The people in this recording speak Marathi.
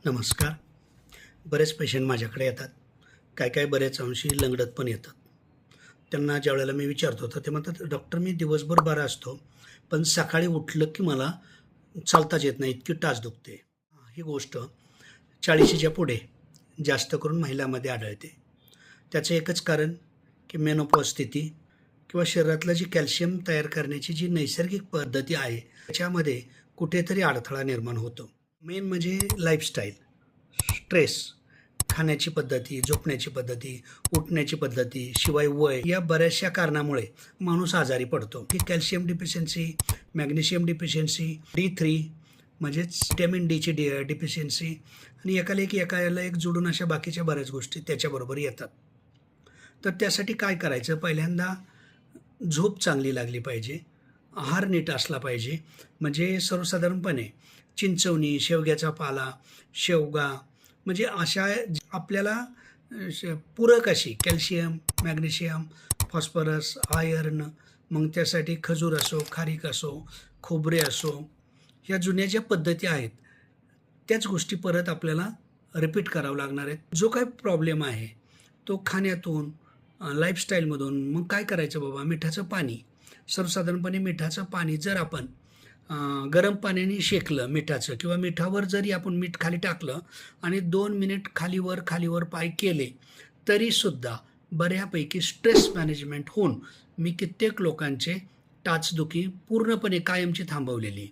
नमस्कार. बरेच पेशंट माझ्याकडे येतात. काही बरेच अंशी लंगडत पण येतात. त्यांना ज्यावेळेला मी विचारतो, तर ते म्हणतात, "डॉक्टर, मी दिवसभर बरा असतो, पण सकाळी उठलं की मला चालताच येत नाही, इतकी टाच दुखते." ही गोष्ट 40च्या पुढे जास्त करून महिलांमध्ये आढळते. त्याचं एकच कारण, की मेनोपॉज स्थिती किंवा शरीरातलं जी कॅल्शियम तयार करण्याची जी नैसर्गिक पद्धती आहे, त्याच्यामध्ये कुठेतरी अडथळा निर्माण होतो. मेन म्हणजे लाईफस्टाईल, स्ट्रेस, खाण्याची पद्धती, झोपण्याची पद्धती, उठण्याची पद्धती, शिवाय वय या बऱ्याचशा कारणामुळे माणूस आजारी पडतो. ही calcium deficiency, magnesium deficiency, D3 म्हणजेच व्हिटॅमिन डीची डिफिशियन्सी आणि एकाला एक जोडून अशा बाकीच्या बऱ्याच गोष्टी त्याच्याबरोबर येतात. तर त्यासाठी काय करायचं? पहिल्यांदा झोप चांगली लागली पाहिजे. आहार नीट असला पाहिजे. म्हणजे सर्वसाधारणपणे चिंचवणी, शेवग्याचा पाला, शेवगा म्हणजे अशा आपल्याला पूरक अशी कॅल्शियम, मॅग्नेशियम, फॉस्फरस, आयर्न, मग त्यासाठी खजूर असो, खारीक असो, खोबरे असो, ह्या जुन्या ज्या पद्धती आहेत, त्याच गोष्टी परत आपल्याला रिपीट करावं लागणार आहेत. जो काही प्रॉब्लेम आहे, तो खाण्यातून, लाईफस्टाईलमधून. मग काय करायचं बाबा? मिठाचं पाणी. सर्वसाधारणपणे मिठाचं पाणी जर आपण गरम पाण्याने शेकलं मिठाचं किंवा मिठावर जरी आपण मीठ खाली टाकलं आणि 2 मिनिट खालीवर पाय केले, तरीसुद्धा बऱ्यापैकी स्ट्रेस मॅनेजमेंट होऊन मी कित्येक लोकांचे टाचदुखी पूर्णपणे कायमची थांबवलेली.